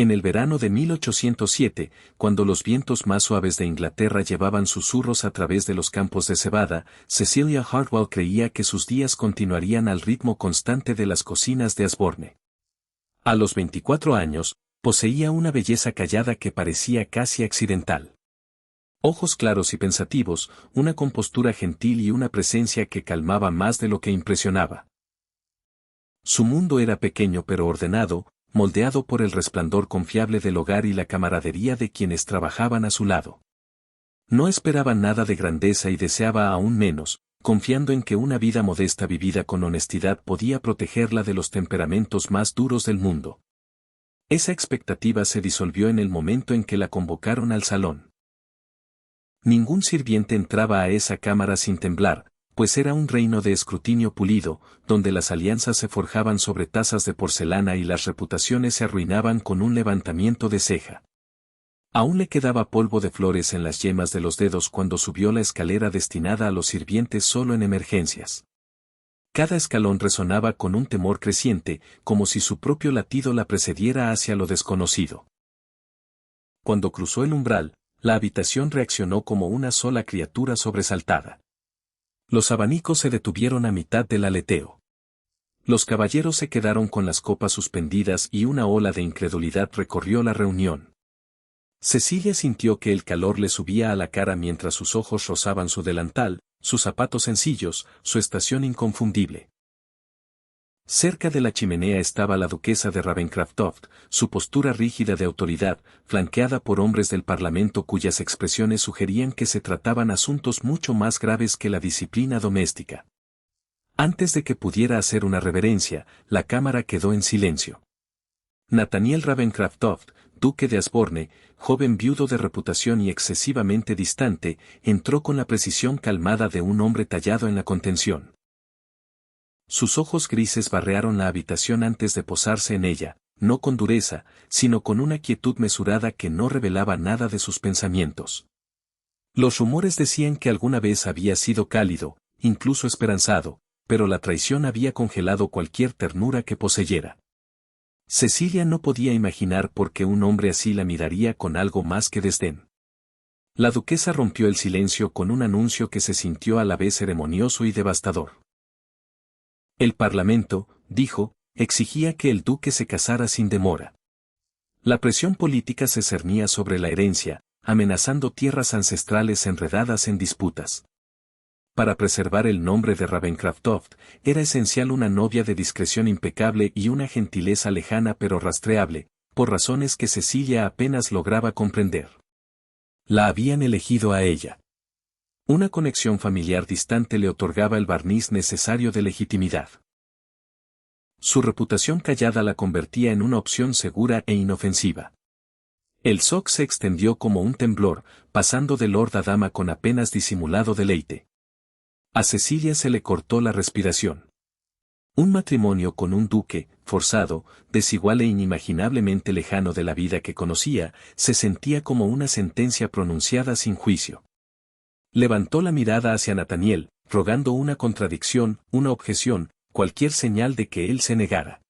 En el verano de 1807, cuando los vientos más suaves de Inglaterra llevaban susurros a través de los campos de cebada, Cecilia Hartwell creía que sus días continuarían al ritmo constante de las cocinas de Asborne. A los 24 años, poseía una belleza callada que parecía casi accidental. Ojos claros y pensativos, una compostura gentil y una presencia que calmaba más de lo que impresionaba. Su mundo era pequeño pero ordenado, moldeado por el resplandor confiable del hogar y la camaradería de quienes trabajaban a su lado. No esperaba nada de grandeza y deseaba aún menos, confiando en que una vida modesta vivida con honestidad podía protegerla de los temperamentos más duros del mundo. Esa expectativa se disolvió en el momento en que la convocaron al salón. Ningún sirviente entraba a esa cámara sin temblar, pues era un reino de escrutinio pulido, donde las alianzas se forjaban sobre tazas de porcelana y las reputaciones se arruinaban con un levantamiento de ceja. Aún le quedaba polvo de flores en las yemas de los dedos cuando subió la escalera destinada a los sirvientes solo en emergencias. Cada escalón resonaba con un temor creciente, como si su propio latido la precediera hacia lo desconocido. Cuando cruzó el umbral, la habitación reaccionó como una sola criatura sobresaltada. Los abanicos se detuvieron a mitad del aleteo. Los caballeros se quedaron con las copas suspendidas y una ola de incredulidad recorrió la reunión. Cecilia sintió que el calor le subía a la cara mientras sus ojos rozaban su delantal, sus zapatos sencillos, su estación inconfundible. Cerca de la chimenea estaba la duquesa de Ravenscroft, su postura rígida de autoridad, flanqueada por hombres del parlamento cuyas expresiones sugerían que se trataban asuntos mucho más graves que la disciplina doméstica. Antes de que pudiera hacer una reverencia, la cámara quedó en silencio. Nathaniel Ravenscroft, duque de Asborne, joven viudo de reputación y excesivamente distante, entró con la precisión calmada de un hombre tallado en la contención. Sus ojos grises barrearon la habitación antes de posarse en ella, no con dureza, sino con una quietud mesurada que no revelaba nada de sus pensamientos. Los rumores decían que alguna vez había sido cálido, incluso esperanzado, pero la traición había congelado cualquier ternura que poseyera. Cecilia no podía imaginar por qué un hombre así la miraría con algo más que desdén. La duquesa rompió el silencio con un anuncio que se sintió a la vez ceremonioso y devastador. El Parlamento, dijo, exigía que el duque se casara sin demora. La presión política se cernía sobre la herencia, amenazando tierras ancestrales enredadas en disputas. Para preservar el nombre de Ravenscroft, era esencial una novia de discreción impecable y una gentileza lejana pero rastreable, por razones que Cecilia apenas lograba comprender. La habían elegido a ella. Una conexión familiar distante le otorgaba el barniz necesario de legitimidad. Su reputación callada la convertía en una opción segura e inofensiva. El shock se extendió como un temblor, pasando de lord a dama con apenas disimulado deleite. A Cecilia se le cortó la respiración. Un matrimonio con un duque, forzado, desigual e inimaginablemente lejano de la vida que conocía, se sentía como una sentencia pronunciada sin juicio. Levantó la mirada hacia Nathaniel, rogando una contradicción, una objeción, cualquier señal de que él se negara.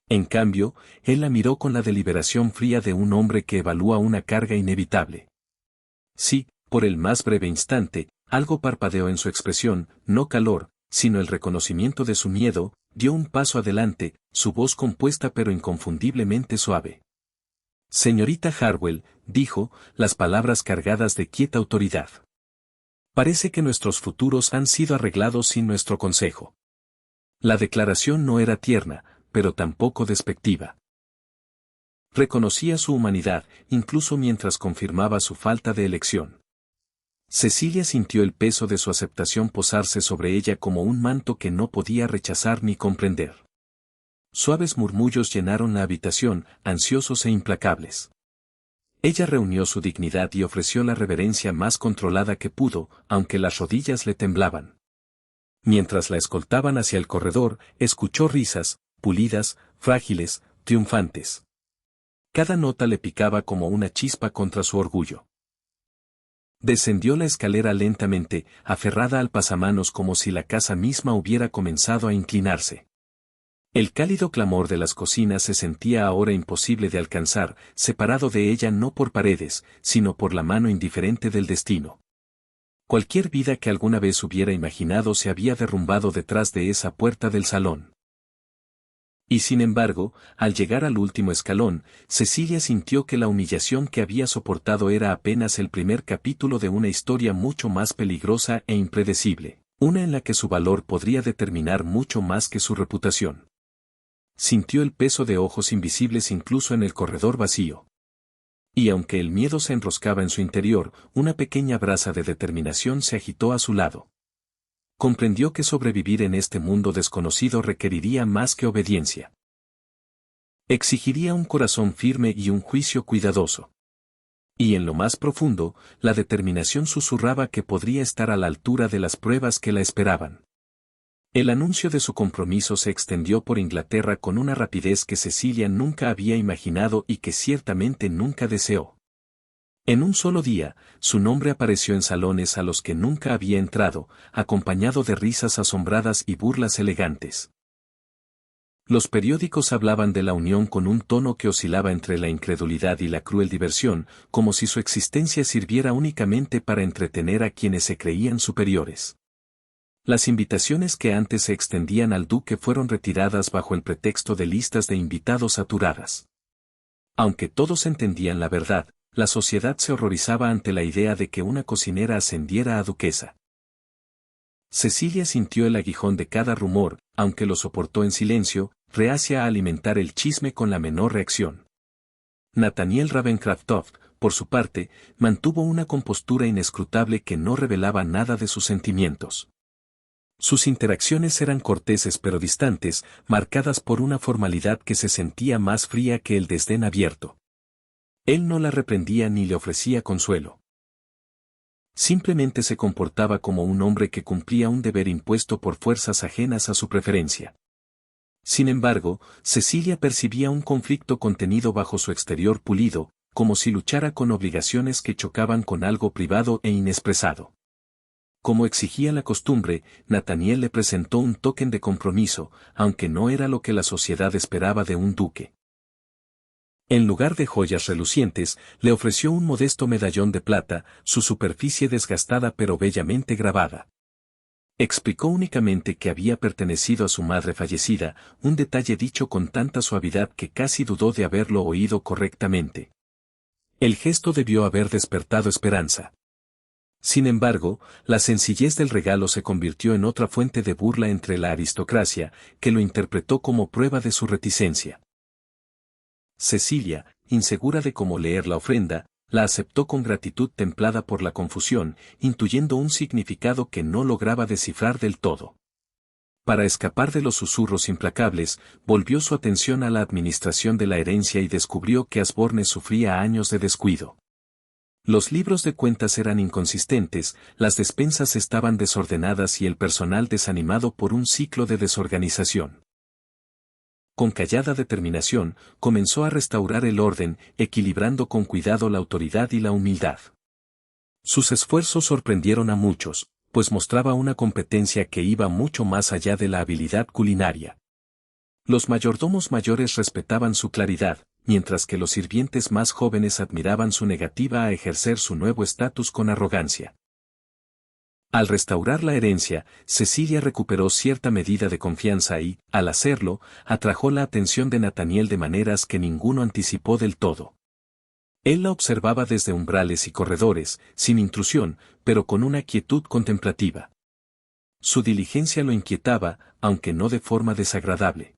En cambio, él la miró con la deliberación fría de un hombre que evalúa una carga inevitable. Sí, por el más breve instante, algo parpadeó en su expresión, no calor, sino el reconocimiento de su miedo, dio un paso adelante, su voz compuesta pero inconfundiblemente suave. Señorita Hartwell, dijo, las palabras cargadas de quieta autoridad. Parece que nuestros futuros han sido arreglados sin nuestro consejo. La declaración no era tierna, pero tampoco despectiva. Reconocía su humanidad, incluso mientras confirmaba su falta de elección. Cecilia sintió el peso de su aceptación posarse sobre ella como un manto que no podía rechazar ni comprender. Suaves murmullos llenaron la habitación, ansiosos e implacables. Ella reunió su dignidad y ofreció la reverencia más controlada que pudo, aunque las rodillas le temblaban. Mientras la escoltaban hacia el corredor, escuchó risas, pulidas, frágiles, triunfantes. Cada nota le picaba como una chispa contra su orgullo. Descendió la escalera lentamente, aferrada al pasamanos como si la casa misma hubiera comenzado a inclinarse. El cálido clamor de las cocinas se sentía ahora imposible de alcanzar, separado de ella no por paredes, sino por la mano indiferente del destino. Cualquier vida que alguna vez hubiera imaginado se había derrumbado detrás de esa puerta del salón. Y sin embargo, al llegar al último escalón, Cecilia sintió que la humillación que había soportado era apenas el primer capítulo de una historia mucho más peligrosa e impredecible, una en la que su valor podría determinar mucho más que su reputación. Sintió el peso de ojos invisibles incluso en el corredor vacío. Y aunque el miedo se enroscaba en su interior, una pequeña brasa de determinación se agitó a su lado. Comprendió que sobrevivir en este mundo desconocido requeriría más que obediencia. Exigiría un corazón firme y un juicio cuidadoso. Y en lo más profundo, la determinación susurraba que podría estar a la altura de las pruebas que la esperaban. El anuncio de su compromiso se extendió por Inglaterra con una rapidez que Cecilia nunca había imaginado y que ciertamente nunca deseó. En un solo día, su nombre apareció en salones a los que nunca había entrado, acompañado de risas asombradas y burlas elegantes. Los periódicos hablaban de la unión con un tono que oscilaba entre la incredulidad y la cruel diversión, como si su existencia sirviera únicamente para entretener a quienes se creían superiores. Las invitaciones que antes se extendían al duque fueron retiradas bajo el pretexto de listas de invitados saturadas. Aunque todos entendían la verdad, la sociedad se horrorizaba ante la idea de que una cocinera ascendiera a duquesa. Cecilia sintió el aguijón de cada rumor, aunque lo soportó en silencio, reacia a alimentar el chisme con la menor reacción. Nathaniel Ravenscroft, por su parte, mantuvo una compostura inescrutable que no revelaba nada de sus sentimientos. Sus interacciones eran corteses pero distantes, marcadas por una formalidad que se sentía más fría que el desdén abierto. Él no la reprendía ni le ofrecía consuelo. Simplemente se comportaba como un hombre que cumplía un deber impuesto por fuerzas ajenas a su preferencia. Sin embargo, Cecilia percibía un conflicto contenido bajo su exterior pulido, como si luchara con obligaciones que chocaban con algo privado e inexpresado. Como exigía la costumbre, Nathaniel le presentó un token de compromiso, aunque no era lo que la sociedad esperaba de un duque. En lugar de joyas relucientes, le ofreció un modesto medallón de plata, su superficie desgastada pero bellamente grabada. Explicó únicamente que había pertenecido a su madre fallecida, un detalle dicho con tanta suavidad que casi dudó de haberlo oído correctamente. El gesto debió haber despertado esperanza. Sin embargo, la sencillez del regalo se convirtió en otra fuente de burla entre la aristocracia, que lo interpretó como prueba de su reticencia. Cecilia, insegura de cómo leer la ofrenda, la aceptó con gratitud templada por la confusión, intuyendo un significado que no lograba descifrar del todo. Para escapar de los susurros implacables, volvió su atención a la administración de la herencia y descubrió que Asborne sufría años de descuido. Los libros de cuentas eran inconsistentes, las despensas estaban desordenadas y el personal desanimado por un ciclo de desorganización. Con callada determinación, comenzó a restaurar el orden, equilibrando con cuidado la autoridad y la humildad. Sus esfuerzos sorprendieron a muchos, pues mostraba una competencia que iba mucho más allá de la habilidad culinaria. Los mayordomos mayores respetaban su claridad, mientras que los sirvientes más jóvenes admiraban su negativa a ejercer su nuevo estatus con arrogancia. Al restaurar la herencia, Cecilia recuperó cierta medida de confianza y, al hacerlo, atrajo la atención de Nathaniel de maneras que ninguno anticipó del todo. Él la observaba desde umbrales y corredores, sin intrusión, pero con una quietud contemplativa. Su diligencia lo inquietaba, aunque no de forma desagradable.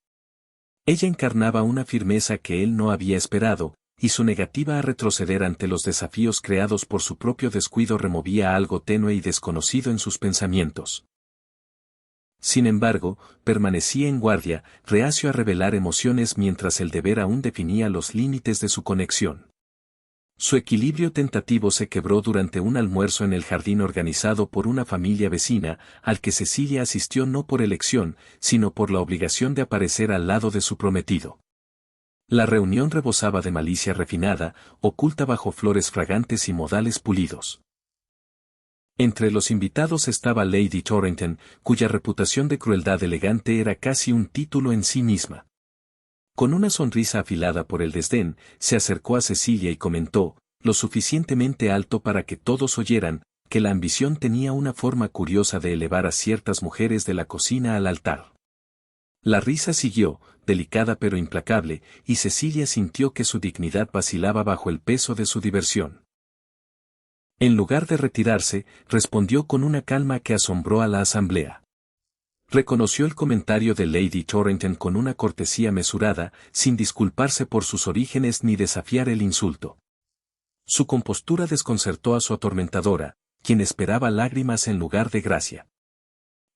Ella encarnaba una firmeza que él no había esperado, y su negativa a retroceder ante los desafíos creados por su propio descuido removía algo tenue y desconocido en sus pensamientos. Sin embargo, permanecía en guardia, reacio a revelar emociones mientras el deber aún definía los límites de su conexión. Su equilibrio tentativo se quebró durante un almuerzo en el jardín organizado por una familia vecina, al que Cecilia asistió no por elección, sino por la obligación de aparecer al lado de su prometido. La reunión rebosaba de malicia refinada, oculta bajo flores fragantes y modales pulidos. Entre los invitados estaba Lady Torrington, cuya reputación de crueldad elegante era casi un título en sí misma. Con una sonrisa afilada por el desdén, se acercó a Cecilia y comentó, lo suficientemente alto para que todos oyeran, que la ambición tenía una forma curiosa de elevar a ciertas mujeres de la cocina al altar. La risa siguió, delicada pero implacable, y Cecilia sintió que su dignidad vacilaba bajo el peso de su diversión. En lugar de retirarse, respondió con una calma que asombró a la asamblea. Reconoció el comentario de Lady Torrington con una cortesía mesurada, sin disculparse por sus orígenes ni desafiar el insulto. Su compostura desconcertó a su atormentadora, quien esperaba lágrimas en lugar de gracia.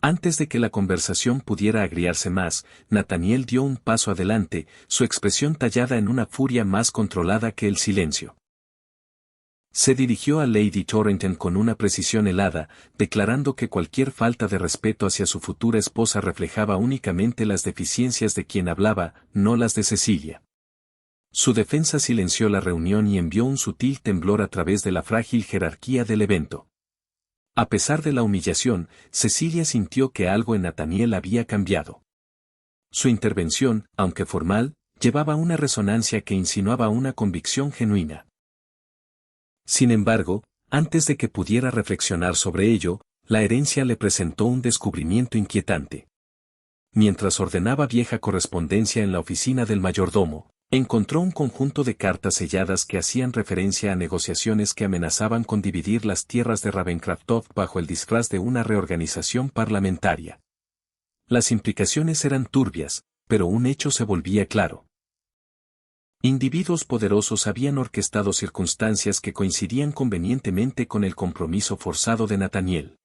Antes de que la conversación pudiera agriarse más, Nathaniel dio un paso adelante, su expresión tallada en una furia más controlada que el silencio. Se dirigió a Lady Torrington con una precisión helada, declarando que cualquier falta de respeto hacia su futura esposa reflejaba únicamente las deficiencias de quien hablaba, no las de Cecilia. Su defensa silenció la reunión y envió un sutil temblor a través de la frágil jerarquía del evento. A pesar de la humillación, Cecilia sintió que algo en Nathaniel había cambiado. Su intervención, aunque formal, llevaba una resonancia que insinuaba una convicción genuina. Sin embargo, antes de que pudiera reflexionar sobre ello, la herencia le presentó un descubrimiento inquietante. Mientras ordenaba vieja correspondencia en la oficina del mayordomo, encontró un conjunto de cartas selladas que hacían referencia a negociaciones que amenazaban con dividir las tierras de Ravencroft bajo el disfraz de una reorganización parlamentaria. Las implicaciones eran turbias, pero un hecho se volvía claro. Individuos poderosos habían orquestado circunstancias que coincidían convenientemente con el compromiso forzado de Nathaniel.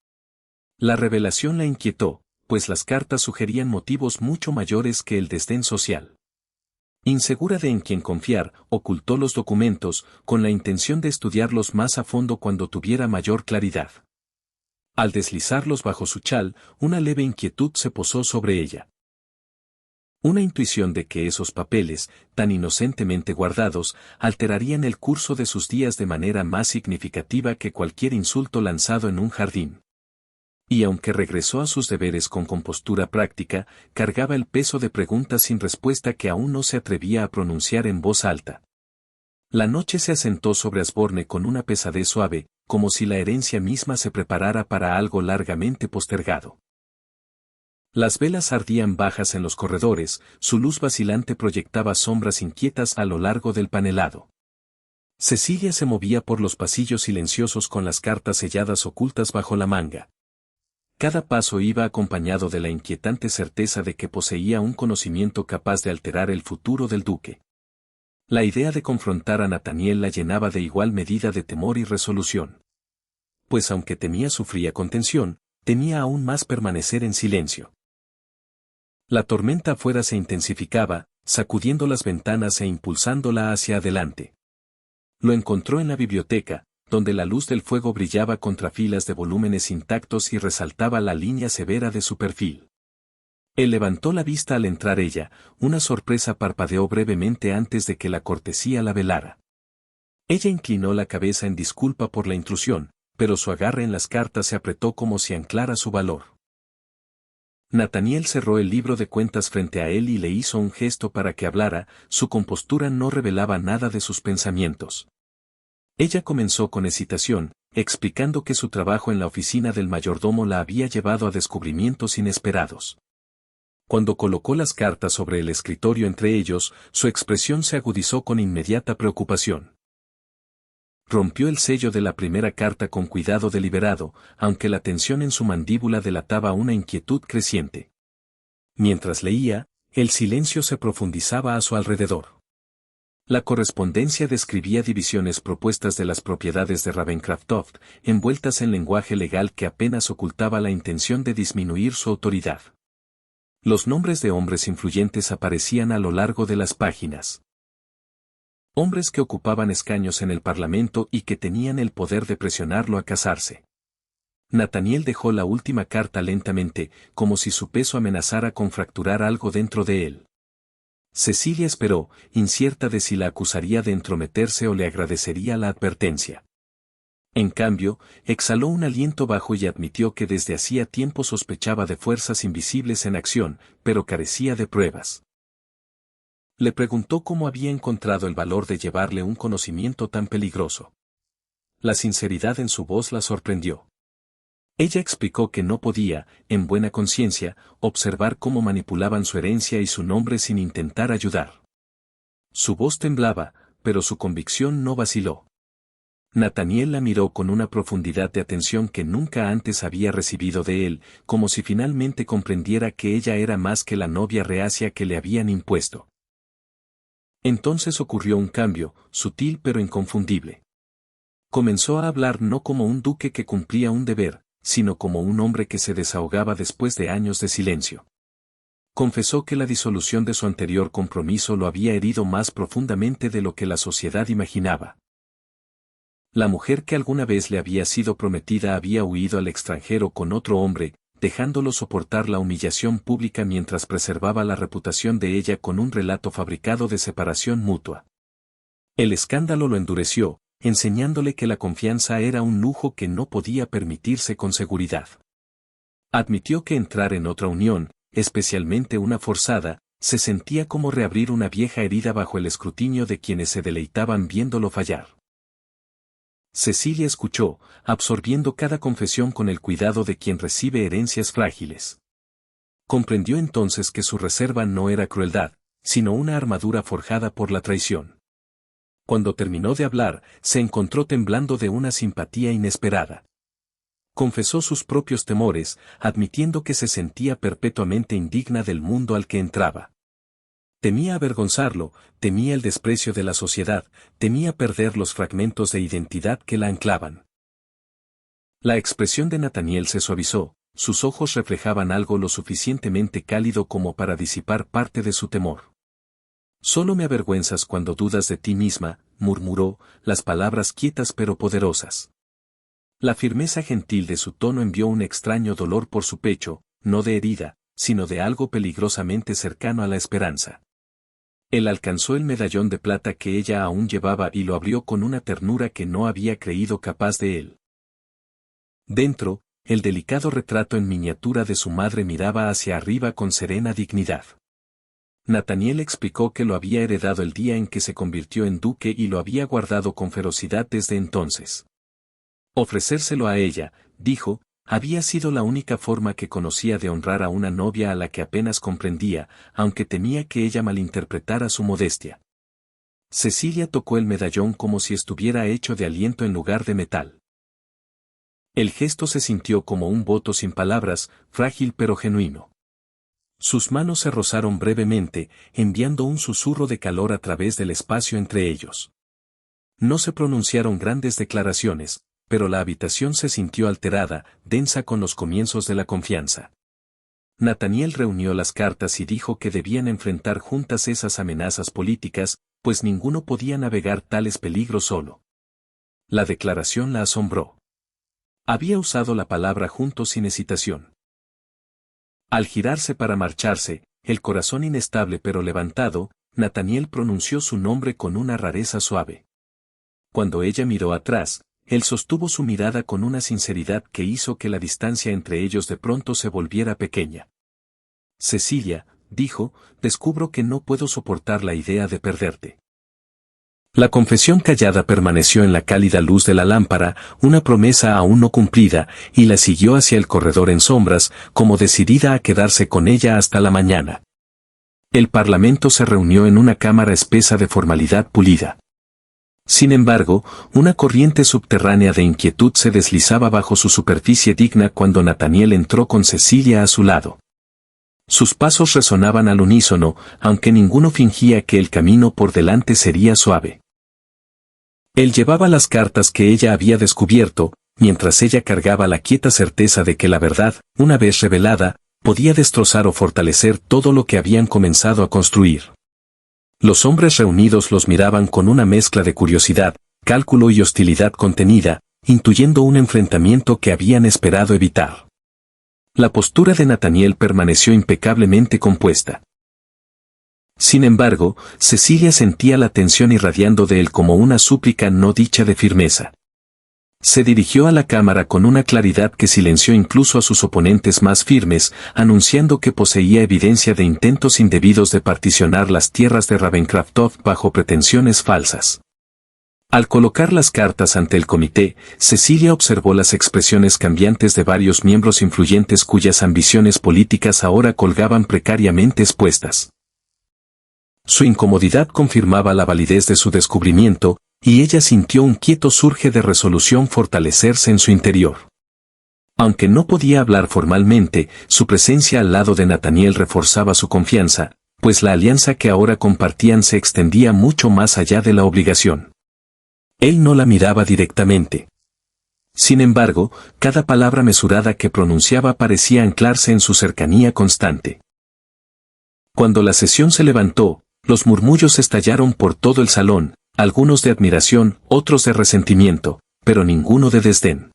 La revelación la inquietó, pues las cartas sugerían motivos mucho mayores que el desdén social. Insegura de en quién confiar, ocultó los documentos, con la intención de estudiarlos más a fondo cuando tuviera mayor claridad. Al deslizarlos bajo su chal, una leve inquietud se posó sobre ella. Una intuición de que esos papeles, tan inocentemente guardados, alterarían el curso de sus días de manera más significativa que cualquier insulto lanzado en un jardín. Y aunque regresó a sus deberes con compostura práctica, cargaba el peso de preguntas sin respuesta que aún no se atrevía a pronunciar en voz alta. La noche se asentó sobre Asborne con una pesadez suave, como si la herencia misma se preparara para algo largamente postergado. Las velas ardían bajas en los corredores, su luz vacilante proyectaba sombras inquietas a lo largo del panelado. Cecilia se movía por los pasillos silenciosos con las cartas selladas ocultas bajo la manga. Cada paso iba acompañado de la inquietante certeza de que poseía un conocimiento capaz de alterar el futuro del duque. La idea de confrontar a Nathaniel la llenaba de igual medida de temor y resolución. Pues aunque temía su fría contención, temía aún más permanecer en silencio. La tormenta afuera se intensificaba, sacudiendo las ventanas e impulsándola hacia adelante. Lo encontró en la biblioteca, donde la luz del fuego brillaba contra filas de volúmenes intactos y resaltaba la línea severa de su perfil. Él levantó la vista al entrar ella, una sorpresa parpadeó brevemente antes de que la cortesía la velara. Ella inclinó la cabeza en disculpa por la intrusión, pero su agarre en las cartas se apretó como si anclara su valor. Nathaniel cerró el libro de cuentas frente a él y le hizo un gesto para que hablara, su compostura no revelaba nada de sus pensamientos. Ella comenzó con hesitación, explicando que su trabajo en la oficina del mayordomo la había llevado a descubrimientos inesperados. Cuando colocó las cartas sobre el escritorio entre ellos, su expresión se agudizó con inmediata preocupación. Rompió el sello de la primera carta con cuidado deliberado, aunque la tensión en su mandíbula delataba una inquietud creciente. Mientras leía, el silencio se profundizaba a su alrededor. La correspondencia describía divisiones propuestas de las propiedades de Ravencroft, envueltas en lenguaje legal que apenas ocultaba la intención de disminuir su autoridad. Los nombres de hombres influyentes aparecían a lo largo de las páginas. Hombres que ocupaban escaños en el Parlamento y que tenían el poder de presionarlo a casarse. Nathaniel dejó la última carta lentamente, como si su peso amenazara con fracturar algo dentro de él. Cecilia esperó, incierta de si la acusaría de entrometerse o le agradecería la advertencia. En cambio, exhaló un aliento bajo y admitió que desde hacía tiempo sospechaba de fuerzas invisibles en acción, pero carecía de pruebas. Le preguntó cómo había encontrado el valor de llevarle un conocimiento tan peligroso. La sinceridad en su voz la sorprendió. Ella explicó que no podía, en buena conciencia, observar cómo manipulaban su herencia y su nombre sin intentar ayudar. Su voz temblaba, pero su convicción no vaciló. Nathaniel la miró con una profundidad de atención que nunca antes había recibido de él, como si finalmente comprendiera que ella era más que la novia reacia que le habían impuesto. Entonces ocurrió un cambio, sutil pero inconfundible. Comenzó a hablar no como un duque que cumplía un deber, sino como un hombre que se desahogaba después de años de silencio. Confesó que la disolución de su anterior compromiso lo había herido más profundamente de lo que la sociedad imaginaba. La mujer que alguna vez le había sido prometida había huido al extranjero con otro hombre, dejándolo soportar la humillación pública mientras preservaba la reputación de ella con un relato fabricado de separación mutua. El escándalo lo endureció, enseñándole que la confianza era un lujo que no podía permitirse con seguridad. Admitió que entrar en otra unión, especialmente una forzada, se sentía como reabrir una vieja herida bajo el escrutinio de quienes se deleitaban viéndolo fallar. Cecilia escuchó, absorbiendo cada confesión con el cuidado de quien recibe herencias frágiles. Comprendió entonces que su reserva no era crueldad, sino una armadura forjada por la traición. Cuando terminó de hablar, se encontró temblando de una simpatía inesperada. Confesó sus propios temores, admitiendo que se sentía perpetuamente indigna del mundo al que entraba. Temía avergonzarlo, temía el desprecio de la sociedad, temía perder los fragmentos de identidad que la anclaban. La expresión de Nathaniel se suavizó, sus ojos reflejaban algo lo suficientemente cálido como para disipar parte de su temor. Solo me avergüenzas cuando dudas de ti misma, murmuró, las palabras quietas pero poderosas. La firmeza gentil de su tono envió un extraño dolor por su pecho, no de herida, sino de algo peligrosamente cercano a la esperanza. Él alcanzó el medallón de plata que ella aún llevaba y lo abrió con una ternura que no había creído capaz de él. Dentro, el delicado retrato en miniatura de su madre miraba hacia arriba con serena dignidad. Nathaniel explicó que lo había heredado el día en que se convirtió en duque y lo había guardado con ferocidad desde entonces. Ofrecérselo a ella, dijo, había sido la única forma que conocía de honrar a una novia a la que apenas comprendía, aunque temía que ella malinterpretara su modestia. Cecilia tocó el medallón como si estuviera hecho de aliento en lugar de metal. El gesto se sintió como un voto sin palabras, frágil pero genuino. Sus manos se rozaron brevemente, enviando un susurro de calor a través del espacio entre ellos. No se pronunciaron grandes declaraciones, pero la habitación se sintió alterada, densa con los comienzos de la confianza. Nathaniel reunió las cartas y dijo que debían enfrentar juntas esas amenazas políticas, pues ninguno podía navegar tales peligros solo. La declaración la asombró. Había usado la palabra juntos sin hesitación. Al girarse para marcharse, el corazón inestable pero levantado, Nathaniel pronunció su nombre con una rareza suave. Cuando ella miró atrás, él sostuvo su mirada con una sinceridad que hizo que la distancia entre ellos de pronto se volviera pequeña. Cecilia, dijo, descubro que no puedo soportar la idea de perderte. La confesión callada permaneció en la cálida luz de la lámpara, una promesa aún no cumplida, y la siguió hacia el corredor en sombras, como decidida a quedarse con ella hasta la mañana. El parlamento se reunió en una cámara espesa de formalidad pulida. Sin embargo, una corriente subterránea de inquietud se deslizaba bajo su superficie digna cuando Nathaniel entró con Cecilia a su lado. Sus pasos resonaban al unísono, aunque ninguno fingía que el camino por delante sería suave. Él llevaba las cartas que ella había descubierto, mientras ella cargaba la quieta certeza de que la verdad, una vez revelada, podía destrozar o fortalecer todo lo que habían comenzado a construir. Los hombres reunidos los miraban con una mezcla de curiosidad, cálculo y hostilidad contenida, intuyendo un enfrentamiento que habían esperado evitar. La postura de Nathaniel permaneció impecablemente compuesta. Sin embargo, Cecilia sentía la tensión irradiando de él como una súplica no dicha de firmeza. Se dirigió a la cámara con una claridad que silenció incluso a sus oponentes más firmes, anunciando que poseía evidencia de intentos indebidos de particionar las tierras de Ravencroft bajo pretensiones falsas. Al colocar las cartas ante el comité, Cecilia observó las expresiones cambiantes de varios miembros influyentes cuyas ambiciones políticas ahora colgaban precariamente expuestas. Su incomodidad confirmaba la validez de su descubrimiento, y ella sintió un quieto surge de resolución fortalecerse en su interior. Aunque no podía hablar formalmente, su presencia al lado de Nathaniel reforzaba su confianza, pues la alianza que ahora compartían se extendía mucho más allá de la obligación. Él no la miraba directamente. Sin embargo, cada palabra mesurada que pronunciaba parecía anclarse en su cercanía constante. Cuando la sesión se levantó, los murmullos estallaron por todo el salón, algunos de admiración, otros de resentimiento, pero ninguno de desdén.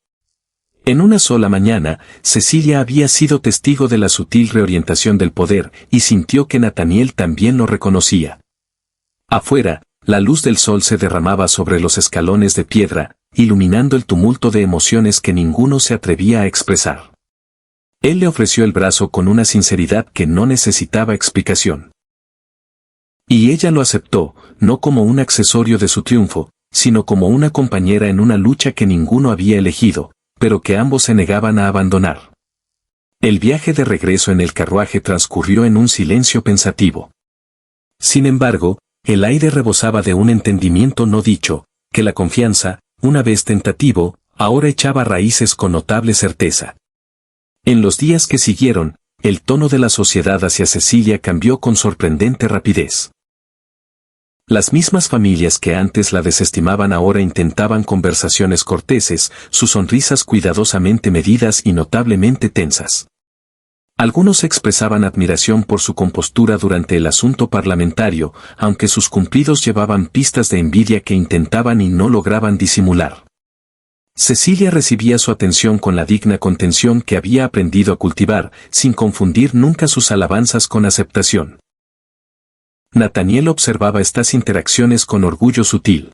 En una sola mañana, Cecilia había sido testigo de la sutil reorientación del poder y sintió que Nathaniel también lo reconocía. Afuera, la luz del sol se derramaba sobre los escalones de piedra, iluminando el tumulto de emociones que ninguno se atrevía a expresar. Él le ofreció el brazo con una sinceridad que no necesitaba explicación. Y ella lo aceptó, no como un accesorio de su triunfo, sino como una compañera en una lucha que ninguno había elegido, pero que ambos se negaban a abandonar. El viaje de regreso en el carruaje transcurrió en un silencio pensativo. Sin embargo, el aire rebosaba de un entendimiento no dicho, que la confianza, una vez tentativo, ahora echaba raíces con notable certeza. En los días que siguieron, el tono de la sociedad hacia Cecilia cambió con sorprendente rapidez. Las mismas familias que antes la desestimaban ahora intentaban conversaciones corteses, sus sonrisas cuidadosamente medidas y notablemente tensas. Algunos expresaban admiración por su compostura durante el asunto parlamentario, aunque sus cumplidos llevaban pistas de envidia que intentaban y no lograban disimular. Cecilia recibía su atención con la digna contención que había aprendido a cultivar, sin confundir nunca sus alabanzas con aceptación. Nathaniel observaba estas interacciones con orgullo sutil.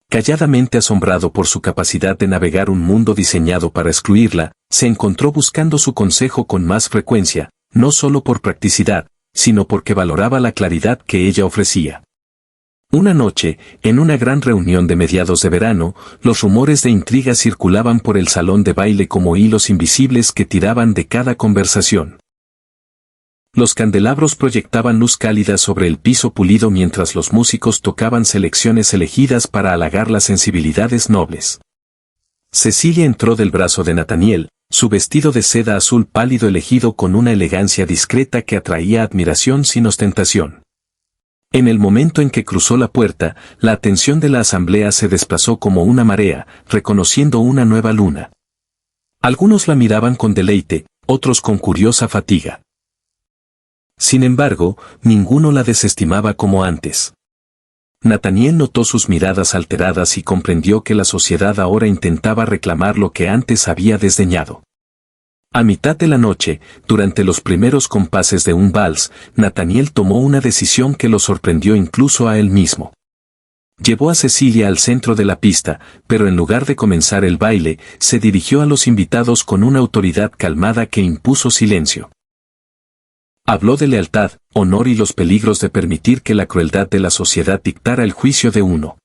Calladamente asombrado por su capacidad de navegar un mundo diseñado para excluirla, se encontró buscando su consejo con más frecuencia, no solo por practicidad, sino porque valoraba la claridad que ella ofrecía. Una noche, en una gran reunión de mediados de verano, los rumores de intriga circulaban por el salón de baile como hilos invisibles que tiraban de cada conversación. Los candelabros proyectaban luz cálida sobre el piso pulido mientras los músicos tocaban selecciones elegidas para halagar las sensibilidades nobles. Cecilia entró del brazo de Nathaniel, su vestido de seda azul pálido elegido con una elegancia discreta que atraía admiración sin ostentación. En el momento en que cruzó la puerta, la atención de la asamblea se desplazó como una marea, reconociendo una nueva luna. Algunos la miraban con deleite, otros con curiosa fatiga. Sin embargo, ninguno la desestimaba como antes. Nathaniel notó sus miradas alteradas y comprendió que la sociedad ahora intentaba reclamar lo que antes había desdeñado. A mitad de la noche, durante los primeros compases de un vals, Nathaniel tomó una decisión que lo sorprendió incluso a él mismo. Llevó a Cecilia al centro de la pista, pero en lugar de comenzar el baile, se dirigió a los invitados con una autoridad calmada que impuso silencio. Habló de lealtad, honor y los peligros de permitir que la crueldad de la sociedad dictara el juicio de uno.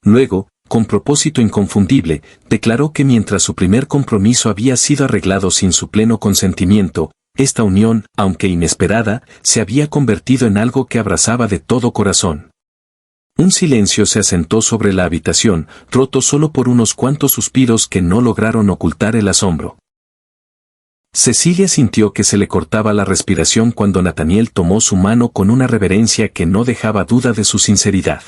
Luego, con propósito inconfundible, declaró que mientras su primer compromiso había sido arreglado sin su pleno consentimiento, esta unión, aunque inesperada, se había convertido en algo que abrazaba de todo corazón. Un silencio se asentó sobre la habitación, roto solo por unos cuantos suspiros que no lograron ocultar el asombro. Cecilia sintió que se le cortaba la respiración cuando Nathaniel tomó su mano con una reverencia que no dejaba duda de su sinceridad.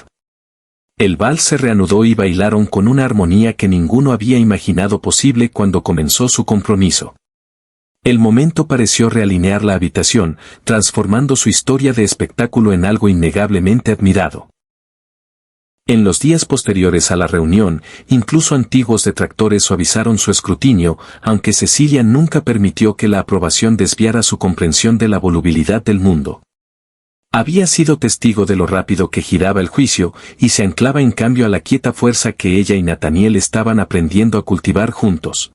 El vals se reanudó y bailaron con una armonía que ninguno había imaginado posible cuando comenzó su compromiso. El momento pareció realinear la habitación, transformando su historia de espectáculo en algo innegablemente admirado. En los días posteriores a la reunión, incluso antiguos detractores suavizaron su escrutinio, aunque Cecilia nunca permitió que la aprobación desviara su comprensión de la volubilidad del mundo. Había sido testigo de lo rápido que giraba el juicio, y se anclaba en cambio a la quieta fuerza que ella y Nathaniel estaban aprendiendo a cultivar juntos.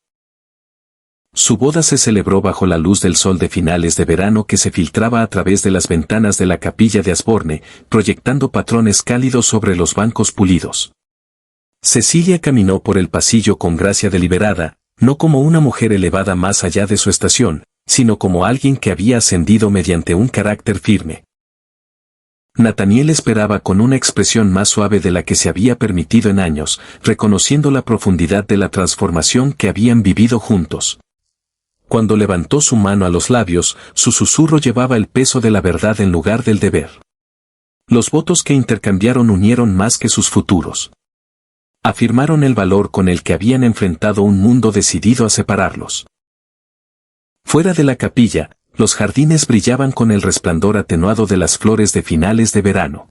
Su boda se celebró bajo la luz del sol de finales de verano que se filtraba a través de las ventanas de la capilla de Asborne, proyectando patrones cálidos sobre los bancos pulidos. Cecilia caminó por el pasillo con gracia deliberada, no como una mujer elevada más allá de su estación, sino como alguien que había ascendido mediante un carácter firme. Nathaniel esperaba con una expresión más suave de la que se había permitido en años, reconociendo la profundidad de la transformación que habían vivido juntos. Cuando levantó su mano a los labios, su susurro llevaba el peso de la verdad en lugar del deber. Los votos que intercambiaron unieron más que sus futuros. Afirmaron el valor con el que habían enfrentado un mundo decidido a separarlos. Fuera de la capilla, los jardines brillaban con el resplandor atenuado de las flores de finales de verano.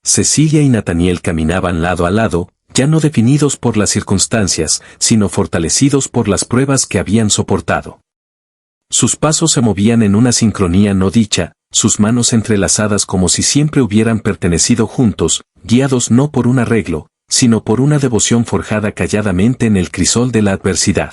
Cecilia y Nathaniel caminaban lado a lado, ya no definidos por las circunstancias, sino fortalecidos por las pruebas que habían soportado. Sus pasos se movían en una sincronía no dicha, sus manos entrelazadas como si siempre hubieran pertenecido juntos, guiados no por un arreglo, sino por una devoción forjada calladamente en el crisol de la adversidad.